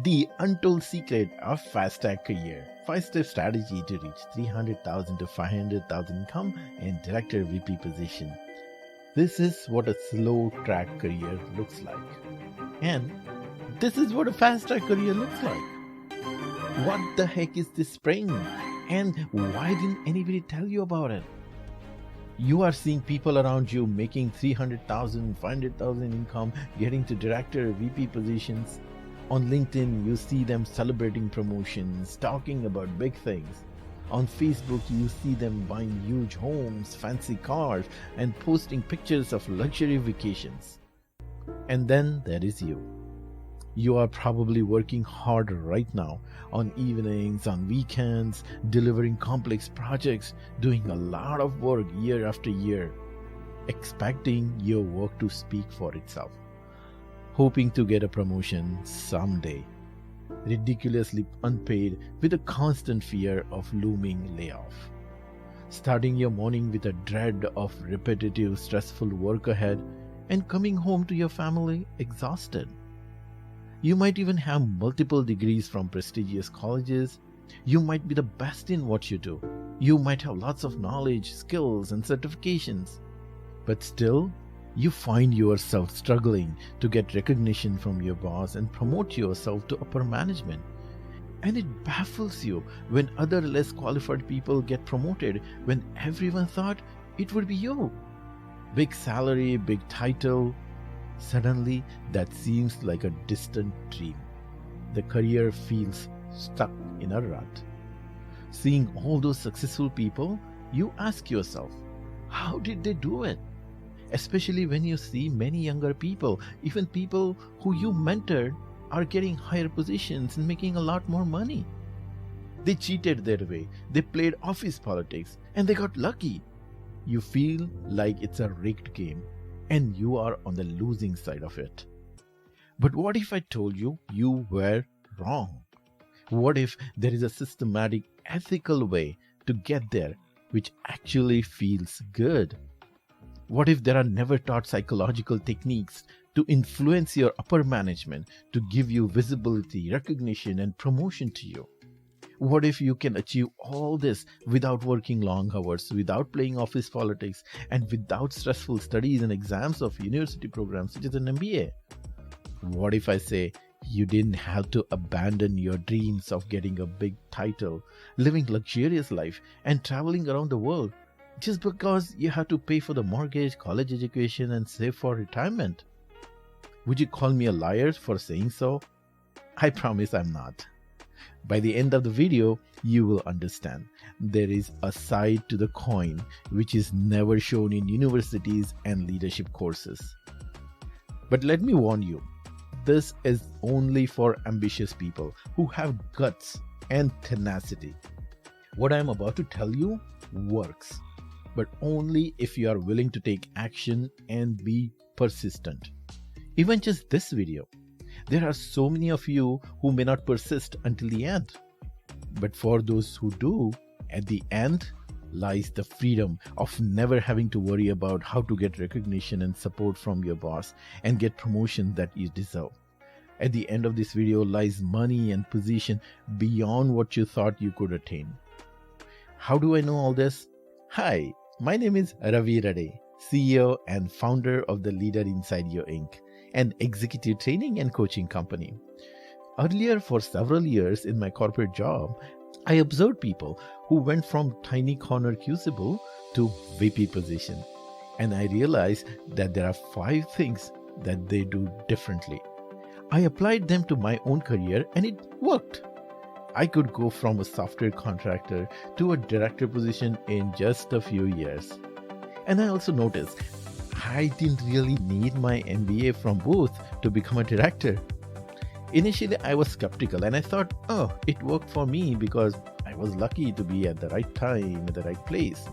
The Untold Secret of Fast Track Career. 5-step strategy to reach 300,000 to 500,000 income in director VP position. This is what a slow track career looks like. And this is what a fast track career looks like. What the heck is this spring? And why didn't anybody tell you about it? You are seeing people around you making 300,000, 500,000 income, getting to director, VP positions. On LinkedIn, you see them celebrating promotions, talking about big things. On Facebook, you see them buying huge homes, fancy cars, and posting pictures of luxury vacations. And then there is you. You are probably working hard right now on evenings, on weekends, delivering complex projects, doing a lot of work year after year, expecting your work to speak for itself, hoping to get a promotion someday, ridiculously unpaid with a constant fear of looming layoff, starting your morning with a dread of repetitive, stressful work ahead, and coming home to your family exhausted. You might even have multiple degrees from prestigious colleges. You might be the best in what you do. You might have lots of knowledge, skills, and certifications. But still, you find yourself struggling to get recognition from your boss and promote yourself to upper management. And it baffles you when other less qualified people get promoted when everyone thought it would be you. Big salary, big title. Suddenly, that seems like a distant dream. The career feels stuck in a rut. Seeing all those successful people, you ask yourself, how did they do it? Especially when you see many younger people, even people who you mentored, are getting higher positions and making a lot more money. They cheated their way, they played office politics, and they got lucky. You feel like it's a rigged game, and you are on the losing side of it. But what if I told you you were wrong? What if there is a systematic, ethical way to get there which actually feels good? What if there are never taught psychological techniques to influence your upper management, to give you visibility, recognition, and promotion to you? What if you can achieve all this without working long hours, without playing office politics, and without stressful studies and exams of university programs such as an MBA? What if I say you didn't have to abandon your dreams of getting a big title, living luxurious life, and traveling around the world just because you have to pay for the mortgage, college education, and save for retirement? Would you call me a liar for saying so? I promise I'm not. By the end of the video, you will understand there is a side to the coin which is never shown in universities and leadership courses. But let me warn you, this is only for ambitious people who have guts and tenacity. What I am about to tell you works, but only if you are willing to take action and be persistent. Even just this video. There are so many of you who may not persist until the end. But for those who do, at the end lies the freedom of never having to worry about how to get recognition and support from your boss and get promotion that you deserve. At the end of this video lies money and position beyond what you thought you could attain. How do I know all this? Hi, my name is Ravi Rade, CEO and founder of The Leader Inside You Inc., an executive training and coaching company. Earlier, for several years in my corporate job, I observed people who went from tiny corner crucible to VP position. And I realized that there are 5 things that they do differently. I applied them to my own career and it worked. I could go from a software contractor to a director position in just a few years. And I also noticed I didn't really need my MBA from Booth to become a director. Initially, I was skeptical and I thought, oh, it worked for me because I was lucky to be at the right time, at the right place.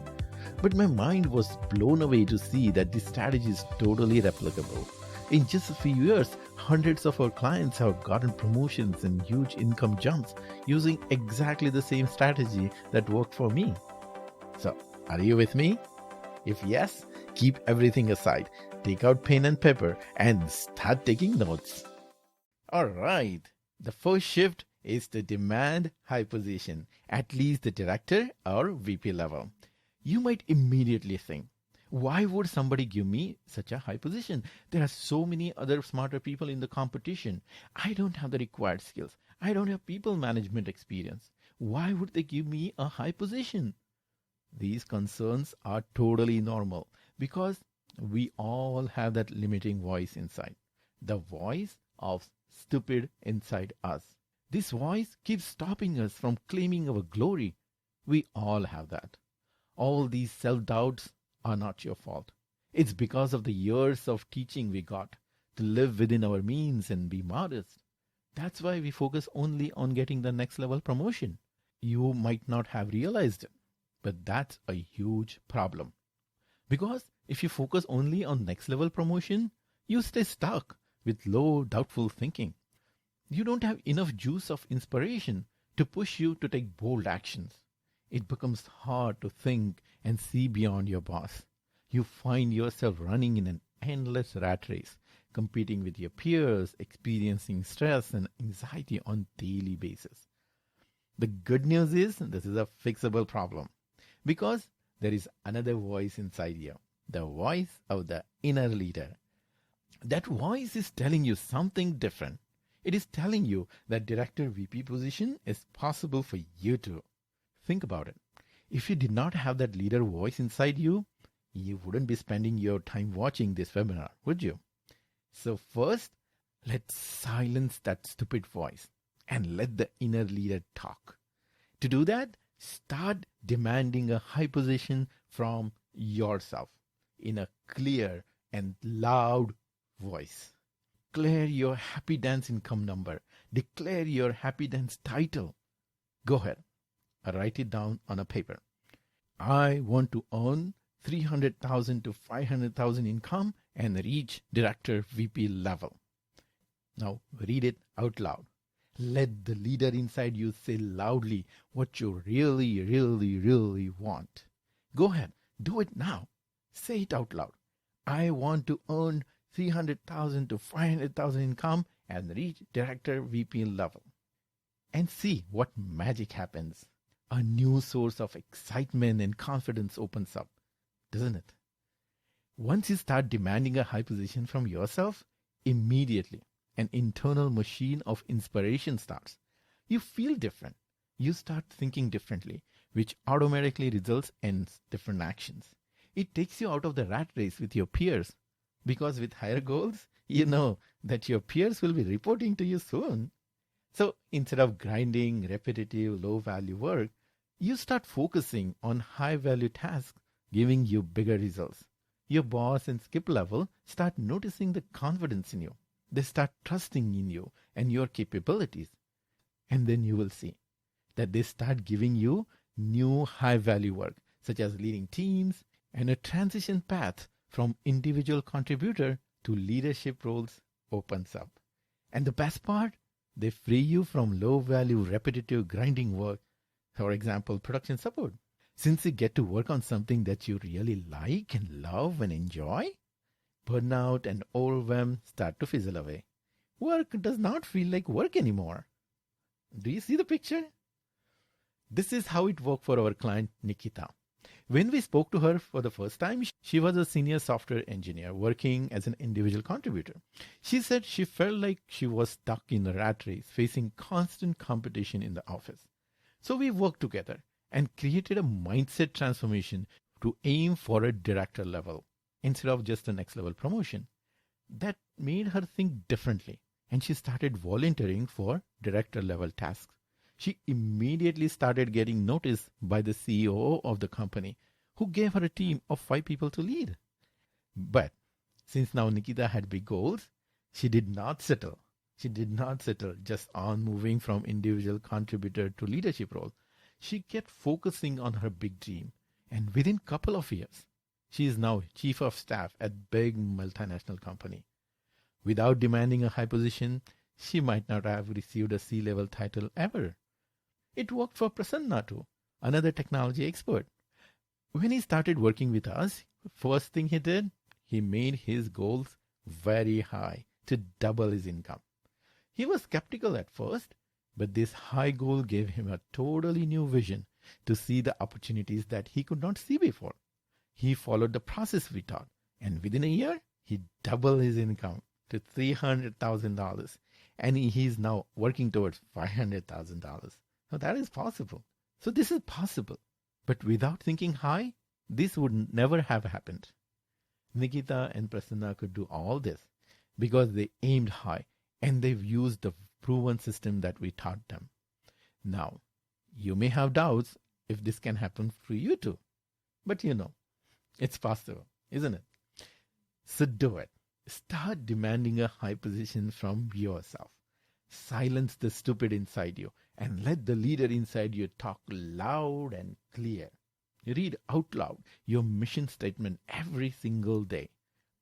But my mind was blown away to see that this strategy is totally replicable. In just a few years, hundreds of our clients have gotten promotions and huge income jumps using exactly the same strategy that worked for me. So, are you with me? If yes, keep everything aside, take out pen and paper, and start taking notes. Alright, The first shift is to demand high position, at least the director or VP level. You might immediately think, why would somebody give me such a high position? There are so many other smarter people in the competition. I don't have the required skills. I don't have people management experience. Why would they give me a high position? These concerns are totally normal because we all have that limiting voice inside, the voice of stupid inside us. This voice keeps stopping us from claiming our glory. We all have that. All these self doubts are not your fault. It's because of the years of teaching we got to live within our means and be modest. That's why we focus only on getting the next level promotion. You might not have realized it, but that's a huge problem. Because if you focus only on next level promotion, you stay stuck with low, doubtful thinking. You don't have enough juice of inspiration to push you to take bold actions. It becomes hard to think and see beyond your boss. You find yourself running in an endless rat race, competing with your peers, experiencing stress and anxiety on a daily basis. The good news is this is a fixable problem because there is another voice inside you, the voice of the inner leader. That voice is telling you something different. It is telling you that director VP position is possible for you too. Think about it. If you did not have that leader voice inside you, you wouldn't be spending your time watching this webinar, would you? So first, let's silence that stupid voice and let the inner leader talk. To do that, start demanding a high position from yourself in a clear and loud voice. Declare your happy dance income number. Declare your happy dance title. Go ahead. Write it down on a paper. I want to earn 300,000 to 500,000 income and reach director VP level. Now read it out loud. Let the leader inside you say loudly what you really, really, really want. Go ahead. Do it now. Say it out loud. I want to earn 300,000 to 500,000 income and reach director VP level. And see what magic happens. A new source of excitement and confidence opens up, doesn't it? Once you start demanding a high position from yourself, immediately an internal machine of inspiration starts. You feel different. You start thinking differently, which automatically results in different actions. It takes you out of the rat race with your peers, because with higher goals, you know that your peers will be reporting to you soon. So instead of grinding repetitive low-value work, you start focusing on high-value tasks, giving you bigger results. Your boss and skip level start noticing the confidence in you. They start trusting in you and your capabilities. And then you will see that they start giving you new high-value work, such as leading teams and a transition path from individual contributor to leadership roles opens up. And the best part, they free you from low-value repetitive grinding work, for example, production support. Since you get to work on something that you really like and love and enjoy, burnout and overwhelm start to fizzle away. Work does not feel like work anymore. Do you see the picture? This is how it worked for our client Nikita. When we spoke to her for the first time, she was a senior software engineer working as an individual contributor. She said she felt like she was stuck in a rat race, facing constant competition in the office. So we worked together and created a mindset transformation to aim for a director level instead of just a next level promotion. That made her think differently, and she started volunteering for director level tasks. She immediately started getting noticed by the CEO of the company, who gave her a team of 5 people to lead. But since now Nikita had big goals, she did not settle. She did not settle just on moving from individual contributor to leadership role. She kept focusing on her big dream, and within a couple of years, she is now chief of staff at big multinational company. Without demanding a high position, she might not have received a C-level title ever. It worked for Prasanna too, another technology expert. When he started working with us, first thing he did, he made his goals very high to double his income. He was skeptical at first, but this high goal gave him a totally new vision to see the opportunities that he could not see before. He followed the process we taught, and within a year, he doubled his income to $300,000, and he is now working towards $500,000. Now that is possible. So this is possible. But without thinking high, this would never have happened. Nikita and Prasanna could do all this because they aimed high and they've used the proven system that we taught them. Now, you may have doubts if this can happen for you too. But it's possible, isn't it? So do it. Start demanding a high position from yourself. Silence the stupid inside you and let the leader inside you talk loud and clear. Read out loud your mission statement every single day.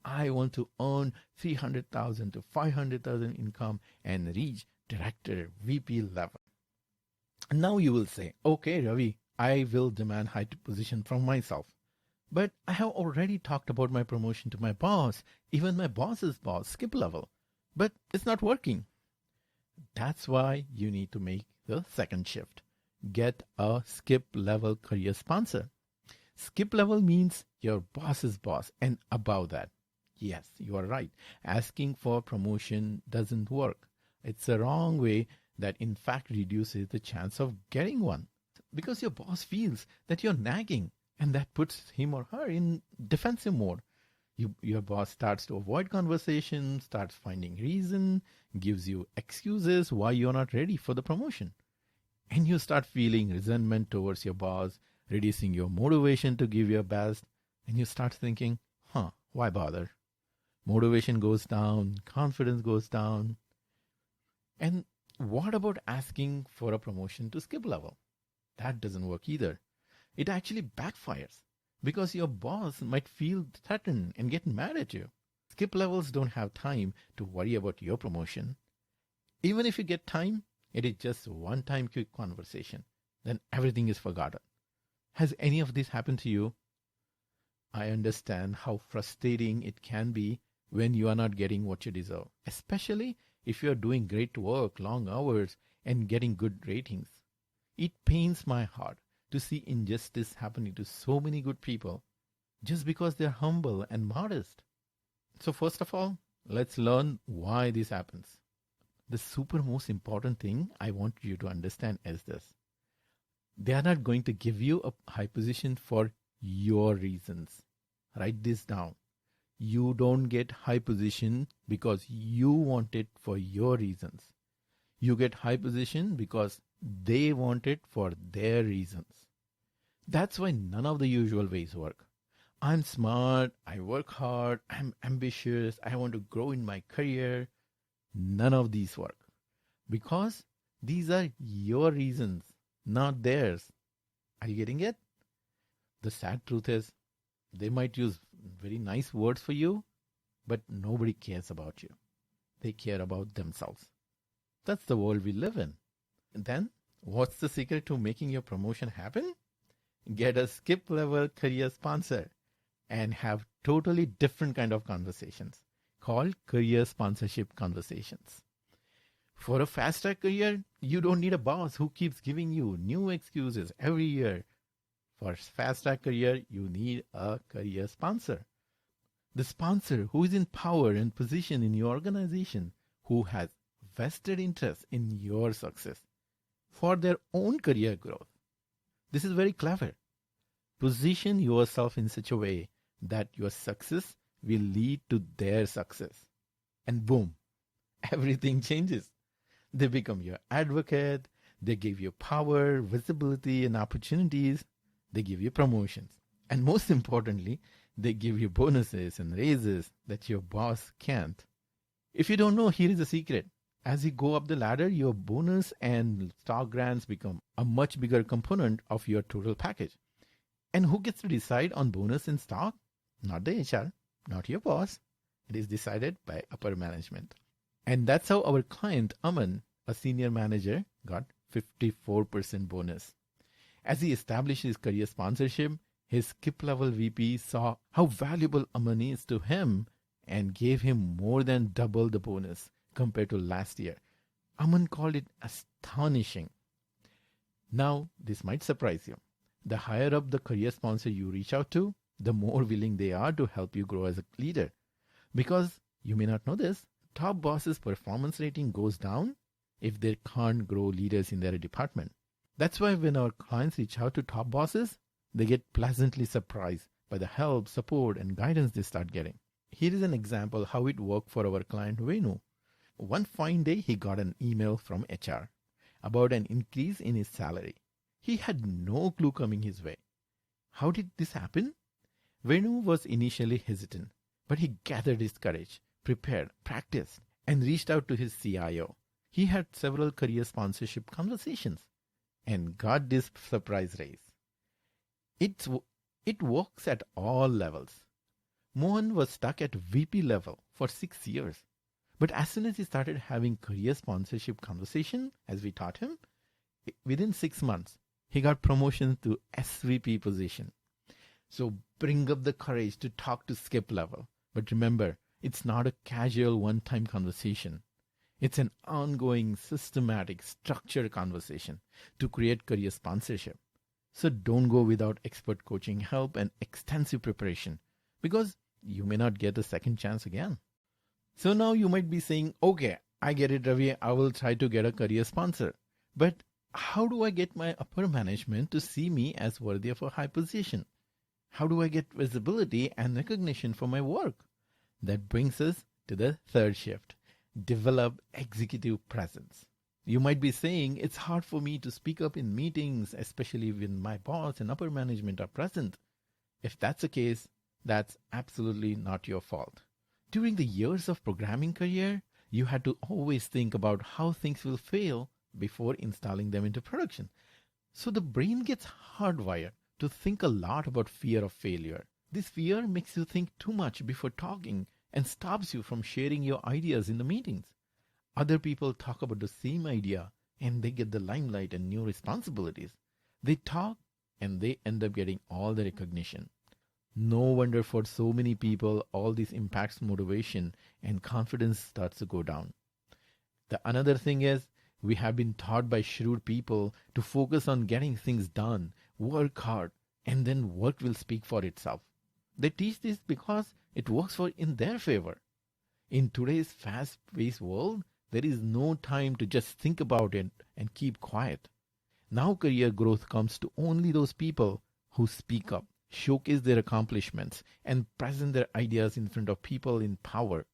I want to earn 300,000 to 500,000 income and reach director VP level. And now you will say, okay, Ravi, I will demand high position from myself. But I have already talked about my promotion to my boss, even my boss's boss, skip level. But it's not working. That's why you need to make the second shift. Get a skip level career sponsor. Skip level means your boss's boss and above that. Yes, you are right. Asking for promotion doesn't work. It's a wrong way that in fact reduces the chance of getting one. Because your boss feels that you're nagging and that puts him or her in defensive mode. Your boss starts to avoid conversation, starts finding reason, gives you excuses why you're not ready for the promotion. And you start feeling resentment towards your boss, reducing your motivation to give your best. And you start thinking, why bother? Motivation goes down, confidence goes down. And what about asking for a promotion to skip level? That doesn't work either. It actually backfires because your boss might feel threatened and get mad at you. Skip levels don't have time to worry about your promotion. Even if you get time, it is just one-time quick conversation. Then everything is forgotten. Has any of this happened to you? I understand how frustrating it can be when you are not getting what you deserve, especially if you are doing great work, long hours, and getting good ratings. It pains my heart to see injustice happening to so many good people just because they're humble and modest. So first of all, let's learn why this happens. The super most important thing I want you to understand is this. They are not going to give you a high position for your reasons. Write this down. You don't get high position because you want it for your reasons. You get high position because they want it for their reasons. That's why none of the usual ways work. I'm smart, I work hard, I'm ambitious, I want to grow in my career. None of these work. Because these are your reasons, not theirs. Are you getting it? The sad truth is, they might use very nice words for you, but nobody cares about you. They care about themselves. That's the world we live in. And then, what's the secret to making your promotion happen? Get a skip level career sponsor and have totally different kind of conversations called career sponsorship conversations. For a fast track career, you don't need a boss who keeps giving you new excuses every year. For fast track career, you need a career sponsor. The sponsor who is in power and position in your organization, who has vested interest in your success for their own career growth. This is very clever. Position yourself in such a way that your success will lead to their success. And boom, everything changes. They become your advocate. They give you power, visibility, and opportunities. They give you promotions. And most importantly, they give you bonuses and raises that your boss can't. If you don't know, here is a secret. As you go up the ladder, your bonus and stock grants become a much bigger component of your total package. And who gets to decide on bonus and stock? Not the HR, not your boss. It is decided by upper management. And that's how our client, Aman, a senior manager, got 54% bonus. As he established his career sponsorship, his skip level VP saw how valuable Aman is to him and gave him more than double the bonus compared to last year, Aman called it astonishing. Now, this might surprise you. The higher up the career sponsor you reach out to, the more willing they are to help you grow as a leader. Because you may not know this, top bosses' performance rating goes down if they can't grow leaders in their department. That's why when our clients reach out to top bosses, they get pleasantly surprised by the help, support, and guidance they start getting. Here is an example how it worked for our client Venu. One fine day, he got an email from HR about an increase in his salary. He had no clue coming his way. How did this happen? Venu was initially hesitant, but he gathered his courage, prepared, practiced, and reached out to his CIO. He had several career sponsorship conversations and got this surprise raise. It works at all levels. Mohan was stuck at VP level for 6 years. But as soon as he started having career sponsorship conversation, as we taught him, within 6 months, he got promotion to SVP position. So bring up the courage to talk to skip level. But remember, it's not a casual one-time conversation. It's an ongoing, systematic, structured conversation to create career sponsorship. So don't go without expert coaching help and extensive preparation, because you may not get a second chance again. So now you might be saying, okay, I get it, Ravi, I will try to get a career sponsor. But how do I get my upper management to see me as worthy of a high position? How do I get visibility and recognition for my work? That brings us to the third shift. Develop executive presence. You might be saying, it's hard for me to speak up in meetings, especially when my boss and upper management are present. If that's the case, that's absolutely not your fault. During the years of programming career, you had to always think about how things will fail before installing them into production. So the brain gets hardwired to think a lot about fear of failure. This fear makes you think too much before talking and stops you from sharing your ideas in the meetings. Other people talk about the same idea and they get the limelight and new responsibilities. They talk and they end up getting all the recognition. No wonder for so many people, all this impacts motivation and confidence starts to go down. The another thing is, we have been taught by shrewd people to focus on getting things done, work hard, and then work will speak for itself. They teach this because it works in their favor. In today's fast-paced world, there is no time to just think about it and keep quiet. Now career growth comes to only those people who speak up, showcase their accomplishments, and present their ideas in front of people in power.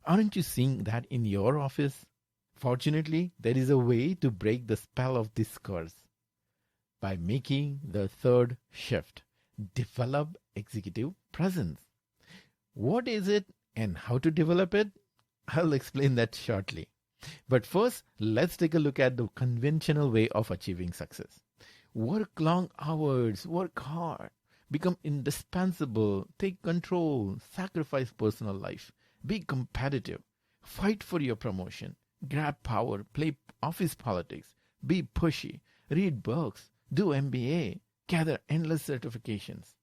Aren't you seeing that in your office? Fortunately, there is a way to break the spell of this curse. By making the third shift, develop executive presence. What is it and how to develop it? I'll explain that shortly. But first, let's take a look at the conventional way of achieving success. Work long hours, work hard, become indispensable, take control, sacrifice personal life, be competitive, fight for your promotion, grab power, play office politics, be pushy, read books, do MBA, gather endless certifications.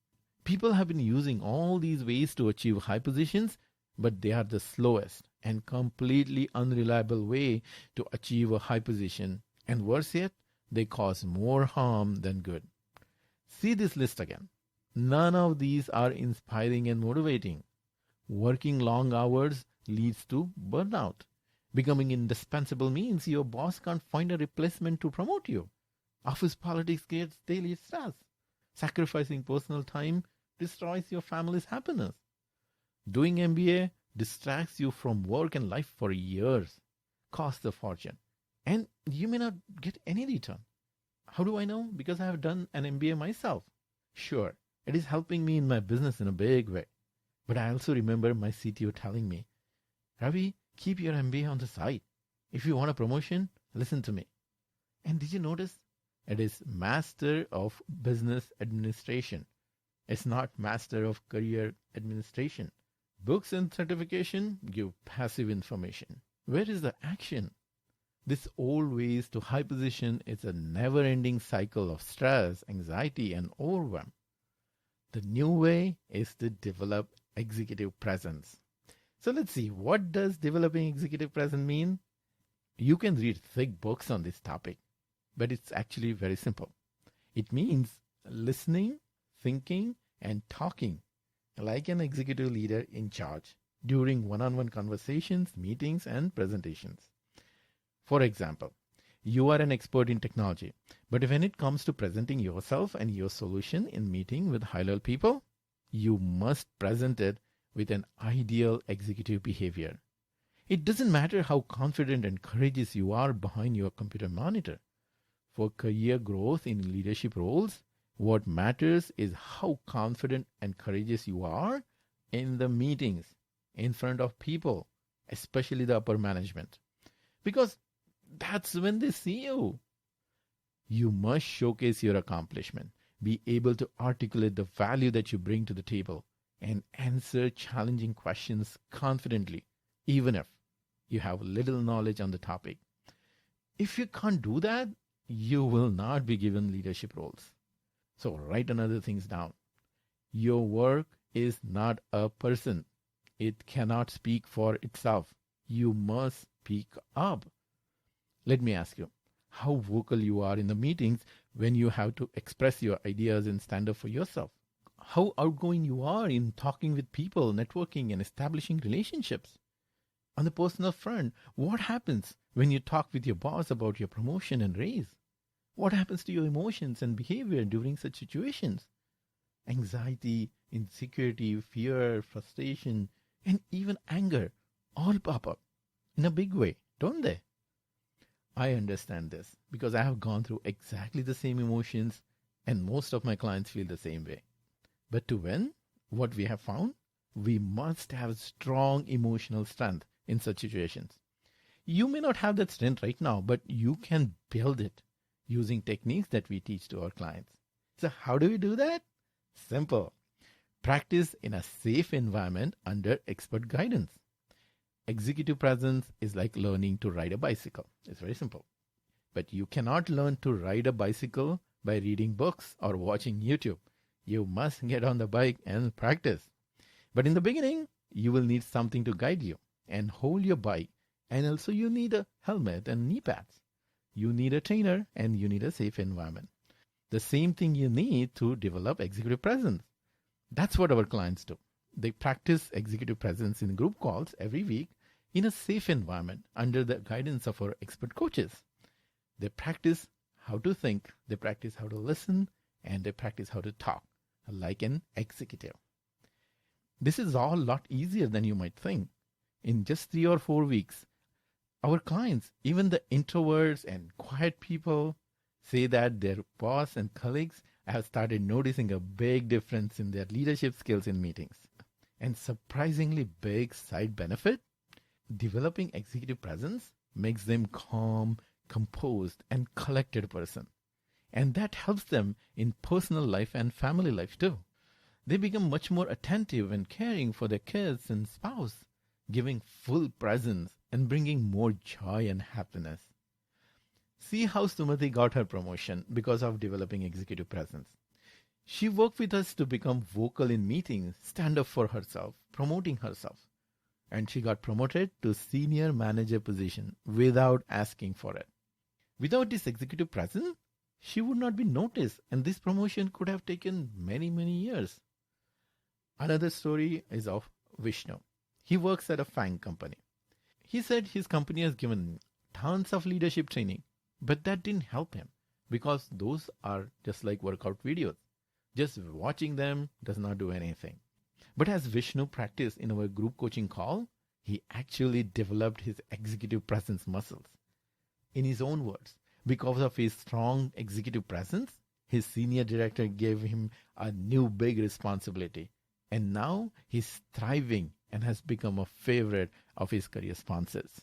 People have been using all these ways to achieve high positions, but they are the slowest and completely unreliable way to achieve a high position. And worse yet, they cause more harm than good. See this list again. None of these are inspiring and motivating. Working long hours leads to burnout. Becoming indispensable means your boss can't find a replacement to promote you. Office politics creates daily stress. Sacrificing personal time destroys your family's happiness. Doing MBA distracts you from work and life for years, costs a fortune, and you may not get any return. How do I know? Because I have done an MBA myself. Sure, it is helping me in my business in a big way. But I also remember my CTO telling me, Ravi, keep your MBA on the side. If you want a promotion, listen to me. And did you notice? It is Master of Business Administration. It's not Master of Career Administration. Books and certification give passive information. Where is the action? This old ways to high position is a never-ending cycle of stress, anxiety, and overwhelm. The new way is to develop executive presence. So let's see, what does developing executive presence mean? You can read thick books on this topic, but it's actually very simple. It means listening, thinking, and talking like an executive leader in charge during one-on-one conversations, meetings, and presentations. For example, you are an expert in technology, but when it comes to presenting yourself and your solution in meeting with high-level people, you must present it with an ideal executive behavior. It doesn't matter how confident and courageous you are behind your computer monitor. For career growth in leadership roles, what matters is how confident and courageous you are in the meetings, in front of people, especially the upper management. Because that's when they see you. You must showcase your accomplishment, be able to articulate the value that you bring to the table, and answer challenging questions confidently, even if you have little knowledge on the topic. If you can't do that, you will not be given leadership roles. So write another things down. Your work is not a person. It cannot speak for itself. You must speak up. Let me ask you, how vocal you are in the meetings when you have to express your ideas and stand up for yourself. How outgoing you are in talking with people, networking, and establishing relationships. On the personal front, what happens when you talk with your boss about your promotion and raise? What happens to your emotions and behavior during such situations? Anxiety, insecurity, fear, frustration, and even anger all pop up in a big way, don't they? I understand this because I have gone through exactly the same emotions, and most of my clients feel the same way. But to win, what we have found, we must have strong emotional strength in such situations. You may not have that strength right now, but you can build it using techniques that we teach to our clients. So how do we do that? Simple. Practice in a safe environment under expert guidance. Executive presence is like learning to ride a bicycle. It's very simple. But you cannot learn to ride a bicycle by reading books or watching YouTube. You must get on the bike and practice. But in the beginning, you will need something to guide you and hold your bike. And also you need a helmet and knee pads. You need a trainer and you need a safe environment. The same thing you need to develop executive presence. That's what our clients do. They practice executive presence in group calls every week in a safe environment under the guidance of our expert coaches. They practice how to think, they practice how to listen, and they practice how to talk like an executive. This is all a lot easier than you might think. In just 3 or 4 weeks, our clients, even the introverts and quiet people, say that their boss and colleagues have started noticing a big difference in their leadership skills in meetings. And surprisingly big side benefit, developing executive presence makes them calm, composed, and collected person. And that helps them in personal life and family life too. They become much more attentive and caring for their kids and spouse, giving full presence and bringing more joy and happiness. See how Sumati got her promotion because of developing executive presence. She worked with us to become vocal in meetings, stand up for herself, promoting herself. And she got promoted to senior manager position without asking for it. Without this executive presence, she would not be noticed, and this promotion could have taken many, many years. Another story is of Vishnu. He works at a FANG company. He said his company has given tons of leadership training, but that didn't help him because those are just like workout videos. Just watching them does not do anything. But as Vishnu practiced in our group coaching call, he actually developed his executive presence muscles. In his own words, because of his strong executive presence, his senior director gave him a new big responsibility. And now he's thriving and has become a favorite of his career sponsors.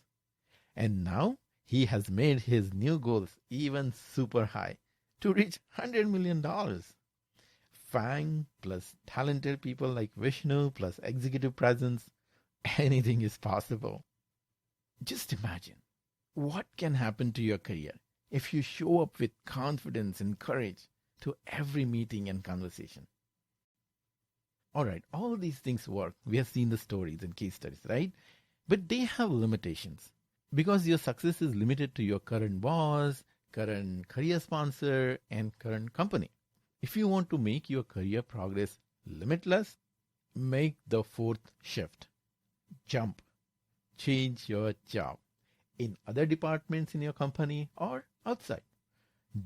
And now he has made his new goals even super high to reach $100 million. FANG plus talented people like Vishnu plus executive presence, anything is possible. Just imagine what can happen to your career if you show up with confidence and courage to every meeting and conversation. All right, all these things work. We have seen the stories and case studies, right? But they have limitations. because your success is limited to your current boss, current career sponsor, and current company. If you want to make your career progress limitless, make the fourth shift. Jump. Change your job in other departments in your company or outside.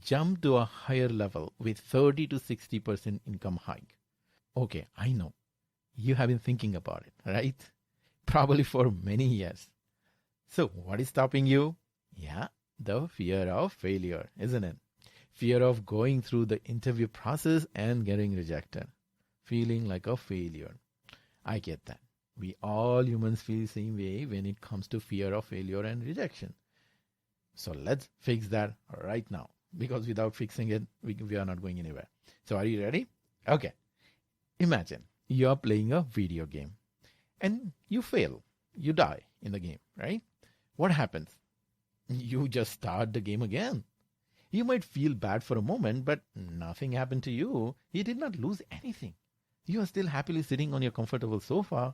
Jump to a higher level with 30 to 60% income hike. Okay, I know. You have been thinking about it, right? Probably for many years. So, what is stopping you? Yeah, the fear of failure, isn't it? Fear of going through the interview process and getting rejected. Feeling like a failure. I get that. We all humans feel the same way when it comes to fear of failure and rejection. So let's fix that right now. Because without fixing it, we are not going anywhere. So are you ready? Okay. Imagine you are playing a video game and you fail. You die in the game, right? What happens? You just start the game again. You might feel bad for a moment, but nothing happened to you. You did not lose anything. You are still happily sitting on your comfortable sofa.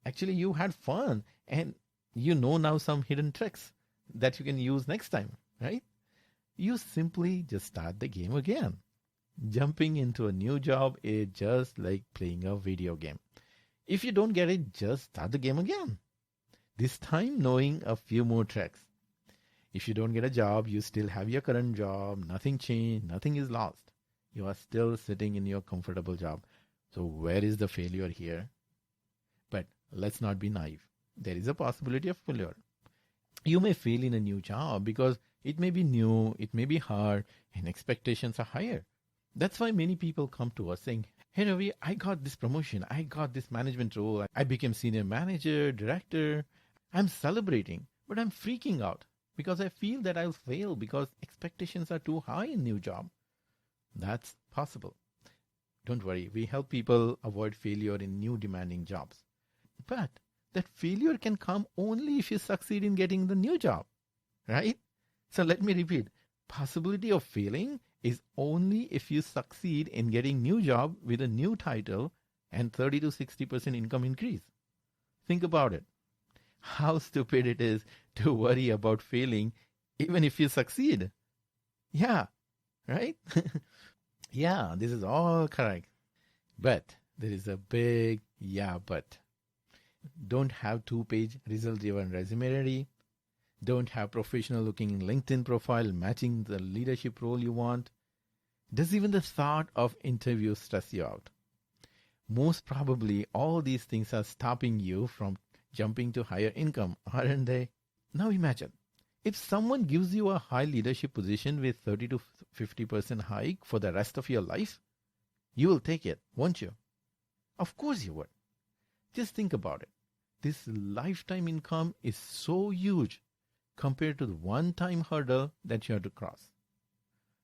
Actually, you had fun and you know now some hidden tricks that you can use next time, right? You simply just start the game again. Jumping into a new job is just like playing a video game. If you don't get it, just start the game again. This time knowing a few more tricks. If you don't get a job, you still have your current job. Nothing changed. Nothing is lost. You are still sitting in your comfortable job. So where is the failure here? But let's not be naive. There is a possibility of failure. You may fail in a new job because it may be new, it may be hard, and expectations are higher. That's why many people come to us saying, hey Ravi, I got this promotion. I got this management role. I became senior manager, director. I'm celebrating, but I'm freaking out because I feel that I'll fail because expectations are too high in new job. That's possible. Don't worry, we help people avoid failure in new demanding jobs. But that failure can come only if you succeed in getting the new job, right? So let me repeat. Possibility of failing is only if you succeed in getting new job with a new title and 30 to 60% income increase. Think about it. How stupid it is to worry about failing even if you succeed. Yeah, right? Yeah, this is all correct. But there is a big but. Don't have 2-page result-driven resume ready. Don't have professional looking LinkedIn profile matching the leadership role you want. Does even the thought of interview stress you out? Most probably all these things are stopping you from jumping to higher income, aren't they? Now imagine, if someone gives you a high leadership position with 30 to 50% hike for the rest of your life, you will take it, won't you? Of course you would. Just think about it. This lifetime income is so huge compared to the one-time hurdle that you have to cross.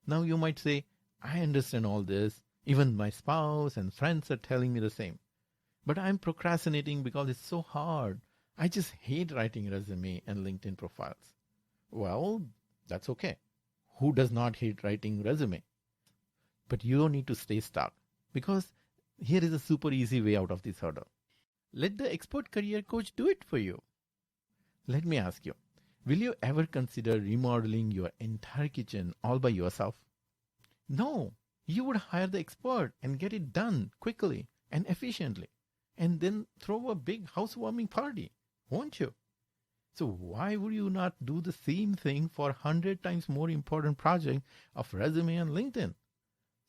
Now you might say, I understand all this. Even my spouse and friends are telling me the same. But I'm procrastinating because it's so hard. I just hate writing resume and LinkedIn profiles. Well, that's okay. Who does not hate writing resume? But you don't need to stay stuck because here is a super easy way out of this hurdle. Let the expert career coach do it for you. Let me ask you, will you ever consider remodeling your entire kitchen all by yourself? No, you would hire the expert and get it done quickly and efficiently, and then throw a big housewarming party, won't you? So why would you not do the same thing for 100 times more important project of resume and LinkedIn?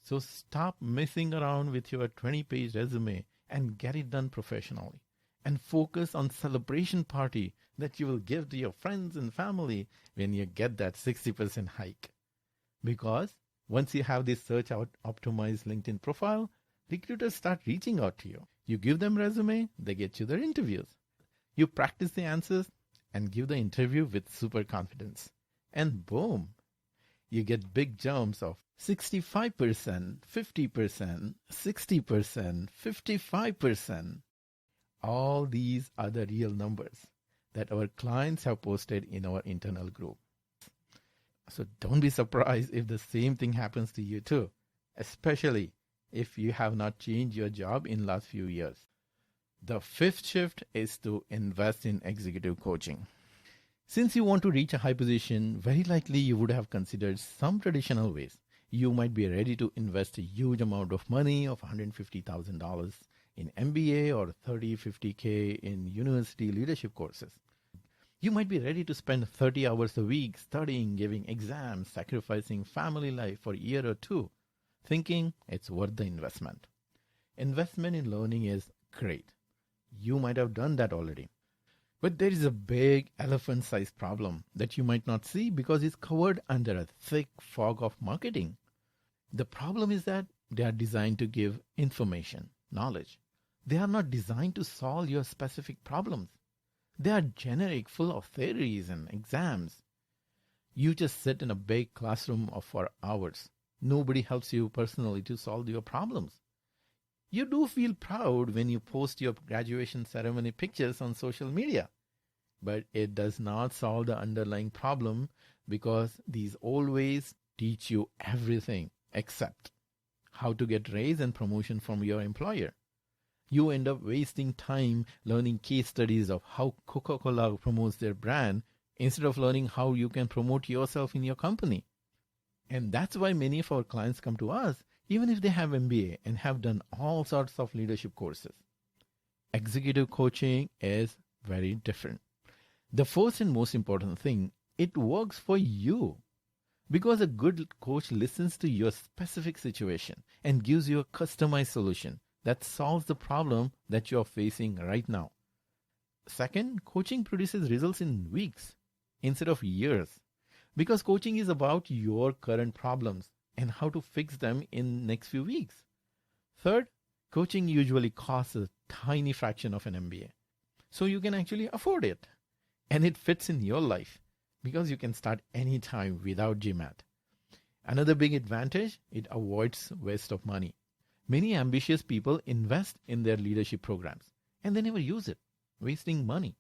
So stop messing around with your 20-page resume and get it done professionally. And focus on celebration party that you will give to your friends and family when you get that 60% hike. Because once you have this search out optimized LinkedIn profile, recruiters start reaching out to you. You give them resume, they get you their interviews. You practice the answers and give the interview with super confidence. And boom, you get big jumps of 65%, 50%, 60%, 55%. All these are the real numbers that our clients have posted in our internal group. So don't be surprised if the same thing happens to you too, especially if you have not changed your job in last few years. The fifth shift is to invest in executive coaching. Since you want to reach a high position, very likely you would have considered some traditional ways. You might be ready to invest a huge amount of money of $150,000 in MBA or 30, 50K in university leadership courses. You might be ready to spend 30 hours a week studying, giving exams, sacrificing family life for a year or two, thinking it's worth the investment. Investment in learning is great. You might have done that already. But there is a big elephant-sized problem that you might not see because it's covered under a thick fog of marketing. The problem is that they are designed to give information, knowledge. They are not designed to solve your specific problems. They are generic, full of theories and exams. You just sit in a big classroom for hours. Nobody helps you personally to solve your problems. You do feel proud when you post your graduation ceremony pictures on social media, but it does not solve the underlying problem because these old ways teach you everything except how to get raise and promotion from your employer. You end up wasting time learning case studies of how Coca-Cola promotes their brand instead of learning how you can promote yourself in your company. And that's why many of our clients come to us even if they have MBA and have done all sorts of leadership courses. Executive coaching is very different. The first and most important thing, it works for you. Because a good coach listens to your specific situation and gives you a customized solution that solves the problem that you are facing right now. Second, coaching produces results in weeks instead of years. Because coaching is about your current problems and how to fix them in next few weeks. Third, coaching usually costs a tiny fraction of an MBA. So you can actually afford it. And it fits in your life because you can start anytime without GMAT. Another big advantage, it avoids waste of money. Many ambitious people invest in their leadership programs and they never use it, wasting money.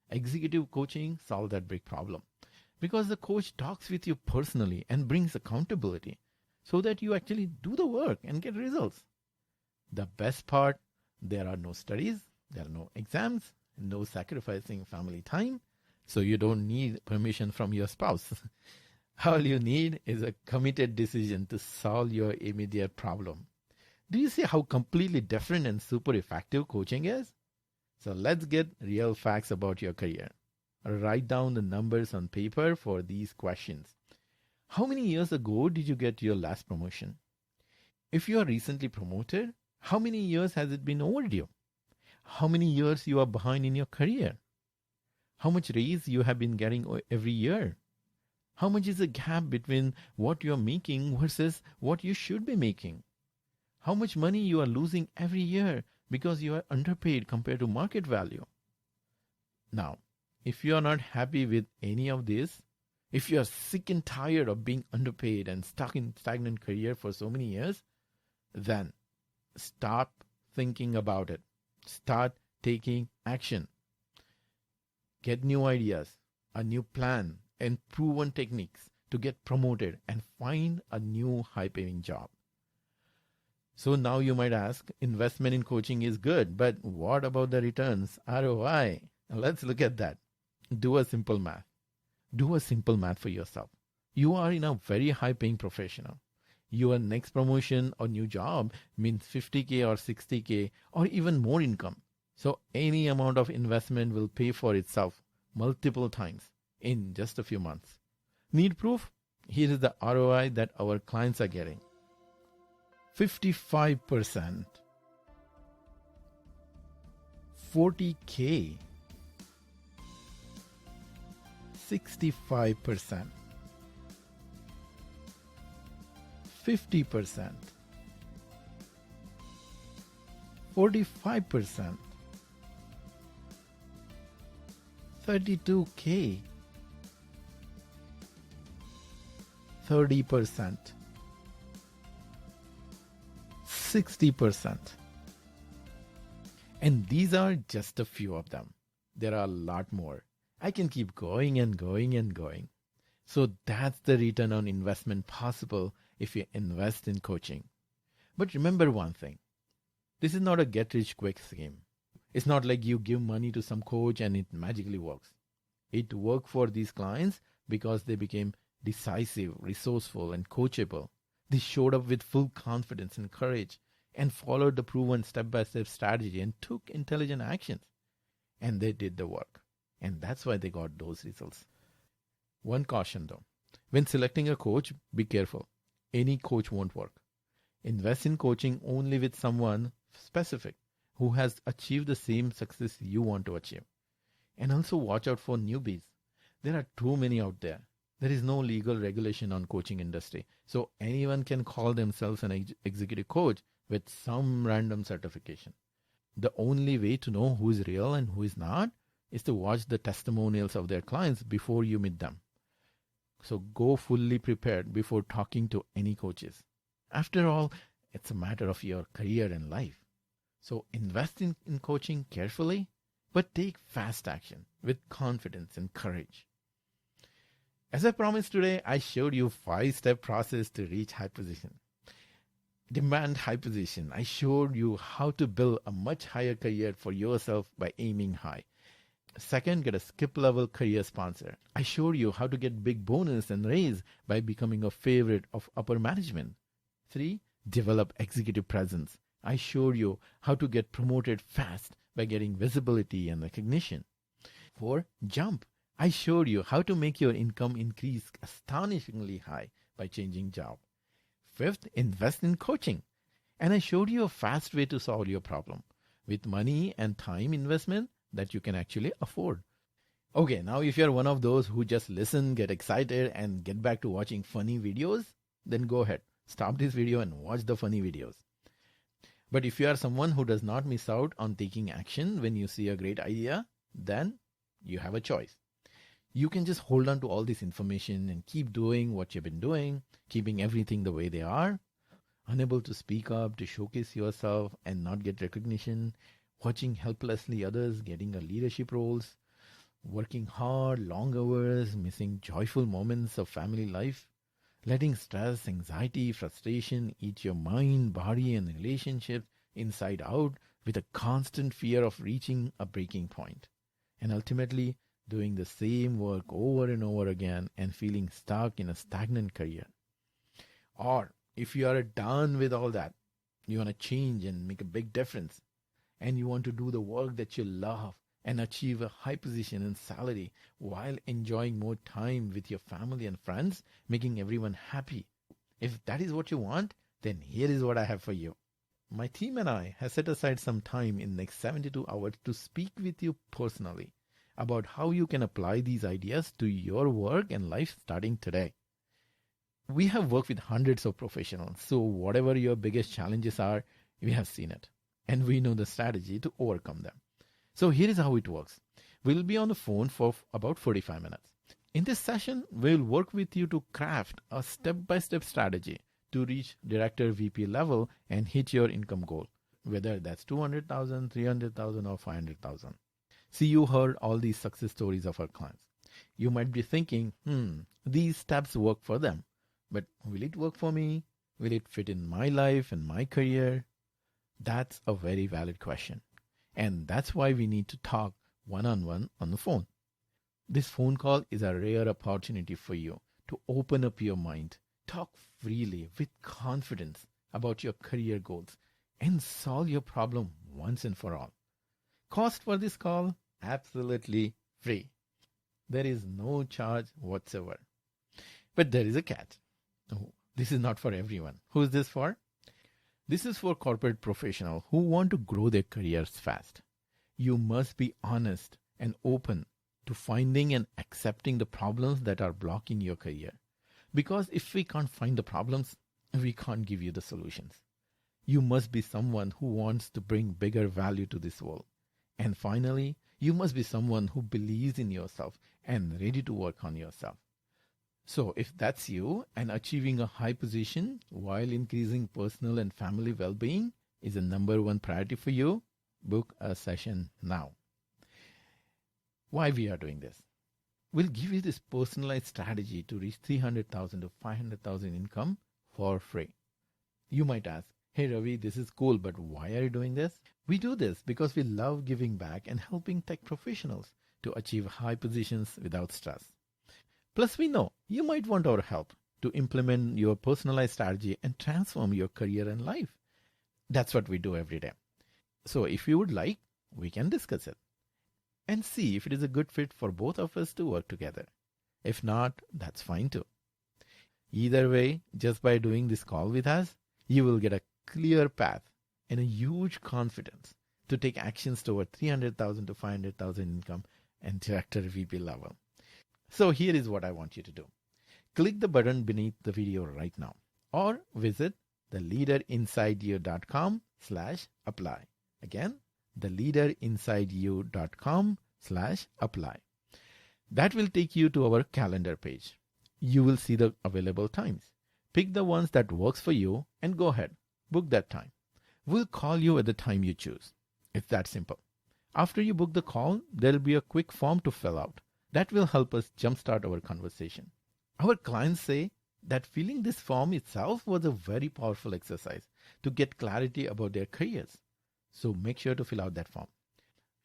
Executive coaching solves that big problem because the coach talks with you personally and brings accountability so that you actually do the work and get results. The best part, there are no studies, there are no exams, no sacrificing family time, so you don't need permission from your spouse. All you need is a committed decision to solve your immediate problem. Do you see how completely different and super effective coaching is? So let's get real facts about your career. Write down the numbers on paper for these questions. How many years ago did you get your last promotion? If you are recently promoted, how many years has it been overdue? How many years you are behind in your career? How much raise you have been getting every year? How much is the gap between what you are making versus what you should be making? How much money you are losing every year because you are underpaid compared to market value? Now, if you are not happy with any of this, if you are sick and tired of being underpaid and stuck in stagnant career for so many years, then stop thinking about it. Start taking action. Get new ideas, a new plan, and proven techniques to get promoted and find a new high-paying job. So now you might ask, investment in coaching is good, but what about the returns, ROI? Let's look at that. Do a simple math. Do a simple math for yourself. You are in a very high-paying professional. Your next promotion or new job means 50K or 60K or even more income. So any amount of investment will pay for itself multiple times in just a few months. Need proof? Here is the ROI that our clients are getting. 55%. 40K. 65%. 50%. 45%. 32K. 30%. 60%. And these are just a few of them. There are a lot more. I can keep going and going and going. So that's the return on investment possible if you invest in coaching. But remember one thing. This is not a get-rich-quick scheme. It's not like you give money to some coach and it magically works. It worked for these clients because they became decisive, resourceful, and coachable. They showed up with full confidence and courage and followed the proven step by step strategy and took intelligent actions. And they did the work. And that's why they got those results. One caution though, when selecting a coach, be careful. Any coach won't work. Invest in coaching only with someone specific who has achieved the same success you want to achieve. And also watch out for newbies. There are too many out there. There is no legal regulation on coaching industry. So anyone can call themselves an executive coach with some random certification. The only way to know who is real and who is not is to watch the testimonials of their clients before you meet them. So go fully prepared before talking to any coaches. After all, it's a matter of your career and life. So invest in coaching carefully, but take fast action with confidence and courage. As I promised today, I showed you 5-step process to reach high position. Demand high position. I showed you how to build a much higher career for yourself by aiming high. Second, get a skip level career sponsor. I showed you how to get big bonus and raise by becoming a favorite of upper management. 3, develop executive presence. I showed you how to get promoted fast by getting visibility and recognition. 4, jump. I showed you how to make your income increase astonishingly high by changing job. 5th, invest in coaching. And I showed you a fast way to solve your problem with money and time investment that you can actually afford. Okay, now if you're one of those who just listen, get excited, and get back to watching funny videos, then go ahead. Stop this video and watch the funny videos. But if you are someone who does not miss out on taking action when you see a great idea, then you have a choice. You can just hold on to all this information and keep doing what you've been doing, keeping everything the way they are, unable to speak up, to showcase yourself and not get recognition, watching helplessly others getting a leadership roles, working hard, long hours, missing joyful moments of family life, letting stress, anxiety, frustration eat your mind, body, and relationships inside out with a constant fear of reaching a breaking point, and ultimately doing the same work over and over again and feeling stuck in a stagnant career. Or if you are done with all that, you want to change and make a big difference, and you want to do the work that you love and achieve a high position and salary while enjoying more time with your family and friends, making everyone happy. If that is what you want, then here is what I have for you. My team and I have set aside some time in the next 72 hours to speak with you personally about how you can apply these ideas to your work and life starting today. We have worked with hundreds of professionals, so whatever your biggest challenges are, we have seen it. And we know the strategy to overcome them. So here is how it works. We'll be on the phone for about 45 minutes. In this session, we'll work with you to craft a step-by-step strategy to reach director VP level and hit your income goal, whether that's 200,000, 300,000 or 500,000. See, you heard all these success stories of our clients. You might be thinking, these steps work for them, but will it work for me? Will it fit in my life and my career? That's a very valid question. And that's why we need to talk one-on-one on the phone. This phone call is a rare opportunity for you to open up your mind, talk freely with confidence about your career goals, and solve your problem once and for all. Cost for this call? Absolutely free. There is no charge whatsoever. But there is a catch. Oh, this is not for everyone. Who is this for? This is for corporate professionals who want to grow their careers fast. You must be honest and open to finding and accepting the problems that are blocking your career. Because if we can't find the problems, we can't give you the solutions. You must be someone who wants to bring bigger value to this world. And finally, you must be someone who believes in yourself and ready to work on yourself. So if that's you and achieving a high position while increasing personal and family well-being is the number one priority for you, book a session now. Why we are doing this? We'll give you this personalized strategy to reach 300,000 to 500,000 income for free. You might ask, hey Ravi, this is cool, but why are you doing this? We do this because we love giving back and helping tech professionals to achieve high positions without stress. Plus, we know you might want our help to implement your personalized strategy and transform your career and life. That's what we do every day. So if you would like, we can discuss it and see if it is a good fit for both of us to work together. If not, that's fine too. Either way, just by doing this call with us, you will get a clear path and a huge confidence to take actions toward 300,000 to 500,000 income and director VP level. So here is what I want you to do. Click the button beneath the video right now or visit theleaderinsideyou.com/apply. Again, theleaderinsideyou.com/apply. That will take you to our calendar page. You will see the available times. Pick the ones that works for you and go ahead. Book that time. We'll call you at the time you choose. It's that simple. After you book the call, there'll be a quick form to fill out. That will help us jumpstart our conversation. Our clients say that filling this form itself was a very powerful exercise to get clarity about their careers. So make sure to fill out that form.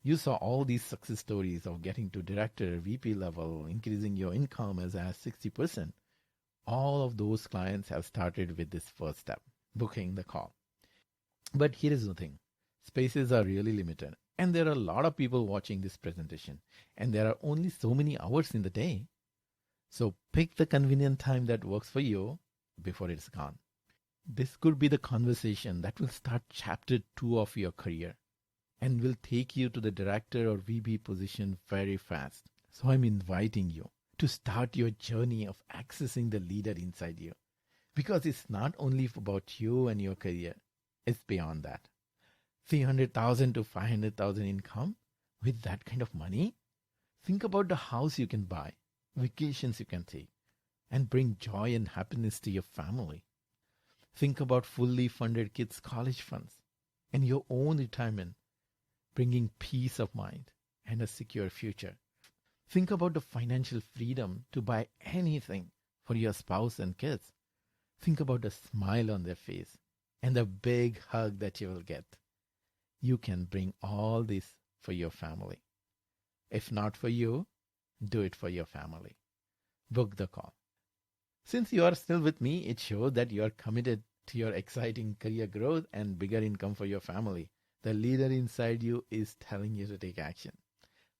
You saw all these success stories of getting to director, VP level, increasing your income as 60%. All of those clients have started with this first step, booking the call. But here is the thing. Spaces are really limited, and there are a lot of people watching this presentation, and there are only so many hours in the day. So pick the convenient time that works for you before it's gone. This could be the conversation that will start chapter 2 of your career and will take you to the director or VP position very fast. So I'm inviting you to start your journey of accessing the leader inside you, because it's not only about you and your career, it's beyond that. 300,000 to 500,000 income with that kind of money? Think about the house you can buy, vacations you can take, and bring joy and happiness to your family. Think about fully funded kids' college funds and your own retirement, bringing peace of mind and a secure future. Think about the financial freedom to buy anything for your spouse and kids. Think about the smile on their face and the big hug that you will get. You can bring all this for your family. If not for you, do it for your family. Book the call. Since you are still with me, it shows that you are committed to your exciting career growth and bigger income for your family. The leader inside you is telling you to take action.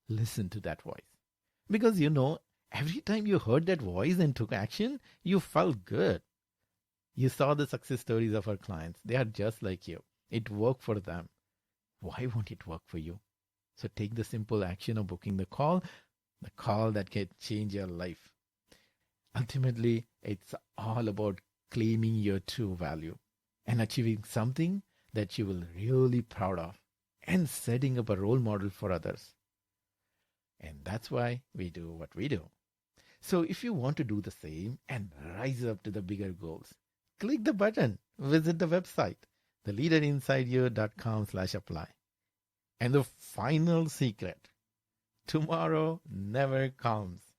Listen to that voice. Because every time you heard that voice and took action, you felt good. You saw the success stories of our clients. They are just like you. It worked for them. Why won't it work for you? So take the simple action of booking the call that can change your life. Ultimately, it's all about claiming your true value and achieving something that you will really proud of and setting up a role model for others. And that's why we do what we do. So if you want to do the same and rise up to the bigger goals, click the button, visit the website, theleaderinsideyou.com/apply. And the final secret, tomorrow never comes.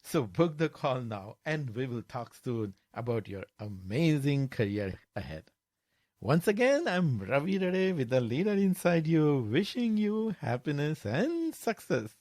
So book the call now and we will talk soon about your amazing career ahead. Once again, I'm Ravi Rade with the Leader Inside You, wishing you happiness and success.